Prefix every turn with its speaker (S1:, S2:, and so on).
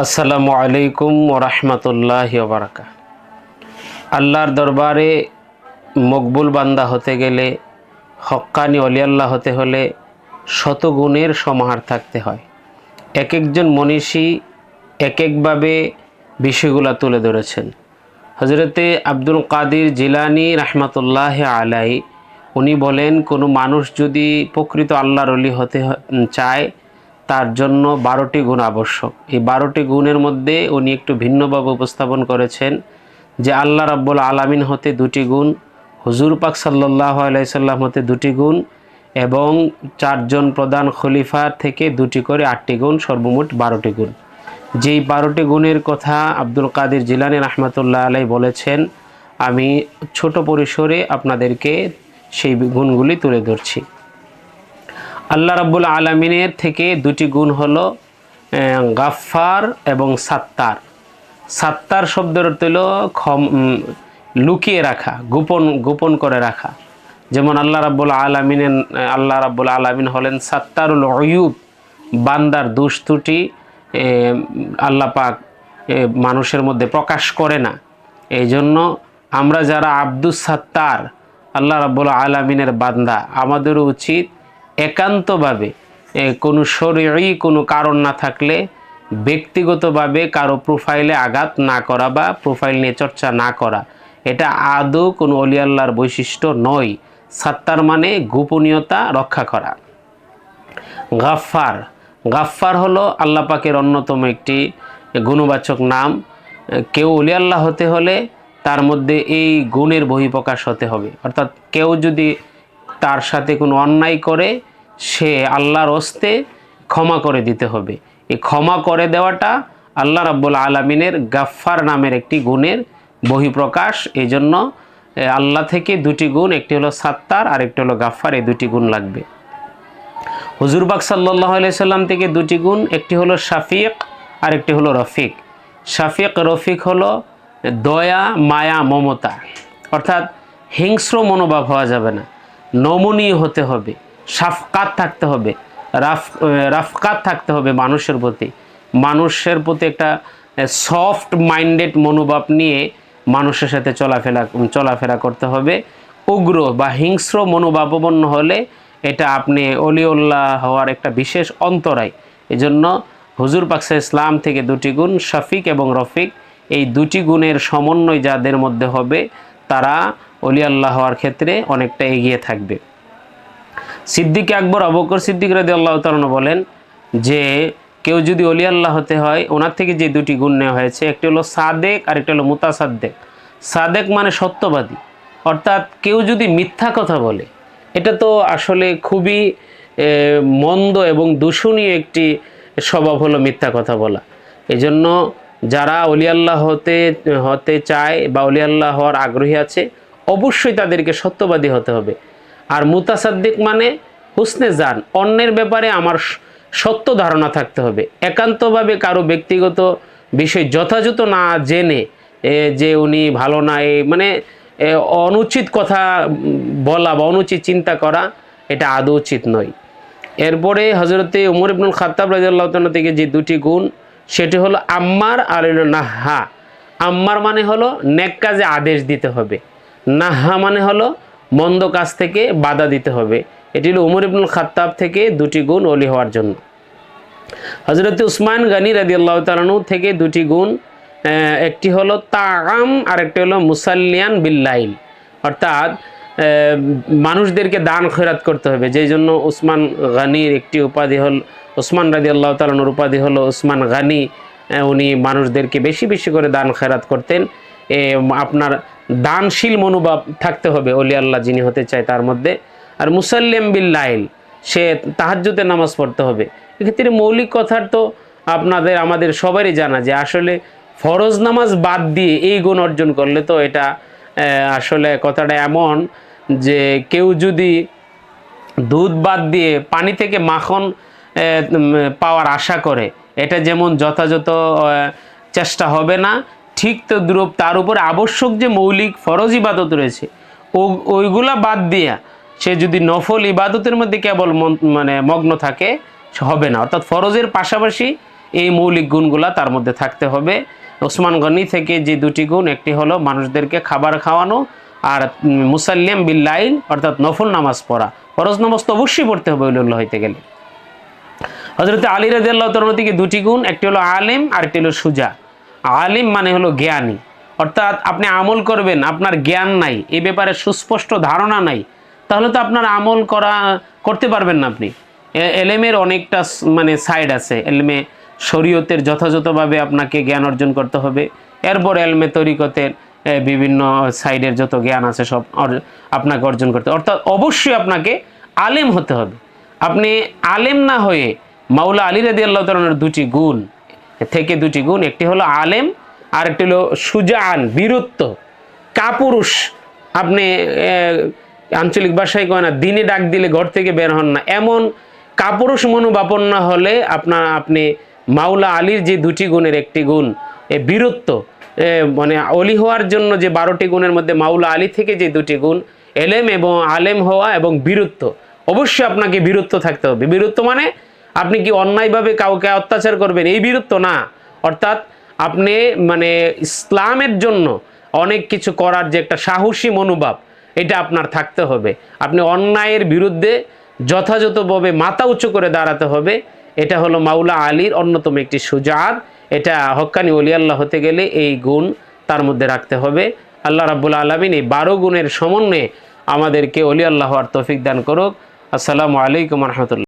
S1: আসসালামু আলাইকুম ওরহমতুল্লাহি ওবারাকাতুহু। আল্লাহর দরবারে মকবুল বান্দা হতে গেলে, হক্কানি অলিয়াল্লাহ হতে হলে শতগুণের সমাহার থাকতে হয়। এক একজন মনীষী এক একভাবে বিষয়গুলো তুলে ধরেছেন। হজরতে আব্দুল কাদির জিলানী রহমতুল্লাহ আলাই উনি বলেন, কোনো মানুষ যদি প্রকৃত আল্লাহর অলি হতে চায় তার জন্য 12টি গুণ আবশ্যক। এই 12টি গুণের মধ্যে উনি একটু ভিন্নভাবে উপস্থাপন করেছেন যে আল্লাহ রাব্বুল আলামিন হতে 2টি গুণ, হুজুর পাক সাল্লাল্লাহু আলাইহি সাল্লাম হতে 2টি গুণ এবং 4 জন প্রধান খলিফা থেকে 2টি করে 8টি গুণ, সর্বমোট 12টি গুণ। যেই 12টি গুণের কথা আব্দুল কাদির জিলানী রহমতুল্লাহ আলাই বলেছেন, আমি ছোট পরিসরে আপনাদেরকে সেই গুণগুলি তুলে ধরছি। আল্লাহ রাব্বুল আলামিনের থেকে 2টি গুণ হলো গাফফার এবং সাত্তার। সাত্তার শব্দের অর্থ হলো লুকিয়ে রাখা, গোপন করে রাখা। যেমন আল্লাহ রাব্বুল আলামিন হলেন সাত্তারুল উয়ুব, বান্দার দোষ ত্রুটি আল্লাহ পাক মানুষের মধ্যে প্রকাশ করে না। এই জন্য আমরা যারা আব্দুস সাত্তার, আল্লাহ রাব্বুল আলামিনের বান্দা, আমাদেরও উচিত একান্তভাবে কোনো শরঈ কোনো কারণ না থাকলে ব্যক্তিগতভাবে কারো প্রোফাইলে আঘাত না করা বা প্রোফাইল নিয়ে চর্চা না করা। এটা আদৌ কোনো অলি আল্লাহর বৈশিষ্ট্য নয়। সাত্তার মানে গোপনীয়তা রক্ষা করা। গাফফার হলো আল্লাহ পাকের অন্যতম একটি গুণবাচক নাম। কেউ অলি আল্লাহ হতে হলে তার মধ্যে এই গুণের বহিঃপ্রকাশ হতে হবে। অর্থাৎ কেউ যদি তার সাথে কোনো অন্যায় করে, সে আল্লাহর হস্তে ক্ষমা করে দিতে হবে। এই ক্ষমা করে দেওয়াটা আল্লাহ রাব্বুল আলামিনের গাফফার নামের একটি গুণের বহিঃপ্রকাশ। এই জন্য আল্লাহ থেকে 2টি গুণ, একটি হলো সাত্তার আর একটি হলো গাফফার, এই 2টি গুণ লাগবে। হুজুর পাক সাল্লাল্লাহু আলাইহি সাল্লাম থেকে 2টি গুণ, একটি হলো শাফিক আর একটি হলো রফিক। শাফিক রফিক হলো দয়া, মায়া, মমতা। অর্থাৎ হিংস্র মনোভাব হওয়া যাবে না, নমনীয় হতে হবে, শাফকাত থাকতে হবে, রাফকাত থাকতে হবে মানুষের প্রতি একটা সফট মাইন্ডেড মনোভাব নিয়ে মানুষের সাথে চলাফেরা করতে হবে। উগ্র বা হিংস্র মনোভাবাপন্ন হলে এটা আপনি অলিউল্লাহ হওয়ার একটা বিশেষ অন্তরায়। এজন্য হুজুর পাক ইসলাম থেকে 2টি গুণ, শাফিক এবং রফিক, এই 2টি গুণের সমন্বয় যাদের মধ্যে হবে তারা অলি আল্লাহ হওয়ার ক্ষেত্রে অনেকটা এগিয়ে থাকবে। সিদ্দিক আকবর আবু বকর সিদ্দিক রাদিয়াল্লাহু তাআলা বলেন যে কেউ যদি অলি আল্লাহ হতে হয়, ওনার থেকে যে 2টি গুণ নেওয়া হয়েছে, একটি হলো সাদেক আর একটি হলো মুতাসাদ্দেক। সাদেক মানে সত্যবাদী। অর্থাৎ কেউ যদি মিথ্যা কথা বলে, এটা তো আসলে খুবই মন্দ এবং দূষণীয় একটি স্বভাব হলো মিথ্যা কথা বলা। এজন্য যারা অলি আল্লাহ হতে চায় বা অলি আল্লাহ হওয়ার আগ্রহী আছে, অবশ্যই তাদেরকে সত্যবাদী হতে হবে। আর মুতাসাদ্দিক মানে হুসনে জান, অন্যের ব্যাপারে আমার সত্য ধারণা থাকতে হবে। একান্তভাবে কারো ব্যক্তিগত বিষয় যথাযথ না জেনে যে উনি ভালো না, মানে অনুচিত কথা বলা বা অনুচিত চিন্তা করা, এটা আদৌ উচিত নয়। এরপরে হজরতে উমর ইবনুল খাত্তাব রাদিয়াল্লাহু তাআলা থেকে যে 2টি গুণ, সেটি হলো আম্মার আর হলো নাহা। আম্মার মানে হলো নেক কাজে আদেশ দিতে হবে, নাহা মানে হলো মন্দ কাজ থেকে বাধা দিতে হবে। এটি হলো উমর ইবনুল খাত্তাব থেকে 2টি গুণ অলি হওয়ার জন্য। হযরতে উসমান গনি রাদিয়াল্লাহু তাআলা থেকে 2টি গুণ, একটি হলো তাআম আর একটি হলো মুসাল্লিয়ান বিল্লাইল। অর্থাৎ মানুষদেরকে দান খয়রাত করতে হবে। যেই জন্য উসমান গনির একটি উপাধি হল, উসমান রাদিয়াল্লাহু তাআলার উপাধি হলো উসমান গনি। উনি মানুষদেরকে বেশি বেশি করে দান খয়রাত করতেন। আপনার দানশীল মনোভাব থাকতে হবে অলি আল্লাহ যিনি হতে চায় তার মধ্যে। আর মুসাল্লিম বিল্লাইল, সে তাহাজ্জুদের নামাজ পড়তে হবে। এক্ষেত্রে মৌলিক কথার তো আমাদের সবারই জানা যে আসলে ফরজ নামাজ বাদ দিয়ে এই গুণ অর্জন করলে তো এটা আসলে কথাটা এমন যে কেউ যদি দুধ বাদ দিয়ে পানি থেকে মাখন পাওয়ার আশা করে, এটা যেমন যথাযথ চেষ্টা হবে না, ঠিক তো দ্রুপ তার উপরে আবশ্যক যে মৌলিক ফরজ ইবাদত রয়েছে ওইগুলা বাদ দিয়া সে যদি নফল ইবাদতের মধ্যে কেবল মগ্ন থাকে, হবে না। অর্থাৎ ফরজের পাশাপাশি এই মৌলিক গুণগুলা তার মধ্যে থাকতে হবে। ওসমান গনি থেকে যে দুটি গুণ, একটি হলো মানুষদেরকে খাবার খাওয়ানো, আর মুসাল্লিম বিল্লাইল অর্থাৎ নফল নামাজ পড়া। ফরজ নামাজ তো অবশ্যই পড়তে হবে ওলিউল্লাহ হইতে গেলে। হযরত আলী রাদিয়াল্লাহু তাআলা থেকে দুটি গুণ, একটি হলো আলেম আর একটি হলো সুজা। আলিম মানে হলো জ্ঞানী, অর্থাৎ আপনি আমল করবেন, আপনার জ্ঞান নাই, এ ব্যাপারে সুস্পষ্ট ধারণা নাই, তাহলে তো আপনার আমল করতে পারবেন না আপনি। এলেমের অনেকটা মানে সাইড আছে, এলমে শরীয়তের যথাযথভাবে আপনাকে জ্ঞান অর্জন করতে হবে, এরপর এলমে তরিকতের বিভিন্ন সাইডের যত জ্ঞান আছে সব আপনাকে অর্জন করতে হবে। অর্থাৎ অবশ্যই আপনাকে আলেম হতে হবে। আপনি আলেম না হয়ে মাওলা আলী রাদিয়াল্লাহু তাআলার দুটি গুণ থেকে দুটি গুণ, একটি হলো আলেম আর একটি হলো সুজাআন, বীরত্ব, কাপুরুষ। আপনি আঞ্চলিক ভাষায় কয় না, দিনে ডাক দিলে ঘর থেকে বের হন না, এমন কাপুরুষ মনোভাবন না হলে আপনি মাওলা আলীর যে দুটি গুণের একটি গুণ বীরত্ব, মানে অলি হওয়ার জন্য যে 12টি গুণের মধ্যে মাওলা আলী থেকে যে দুটি গুণ, এলেম এবং আলেম হওয়া এবং বীরত্ব, অবশ্যই আপনাকে বীরত্ব থাকতে হবে। বীরত্ব মানে আপনি কি অন্যায়ভাবে কাউকে অত্যাচার করবেন, এই বীরত্ব না। অর্থাৎ আপনি মানে ইসলামের জন্য অনেক কিছু করার যে একটা সাহসী মনোভাব, এটা আপনার থাকতে হবে। আপনি অন্যায়ের বিরুদ্ধে যথাযথভাবে মাথা উঁচু করে দাঁড়াতে হবে। এটা হলো মাওলা আলীর অন্যতম একটি সুজাত। এটা হক্কানি ওলি আল্লাহ হতে গেলে এই গুণ তার মধ্যে রাখতে হবে। আল্লাহ রাব্বুল আলামিন এই 12 গুণের সমন্বয়ে আমাদেরকে ওলি আল্লাহ হওয়ার তৌফিক দান করুক। আসসালামু আলাইকুম ওয়া রাহমাতুল্লাহ।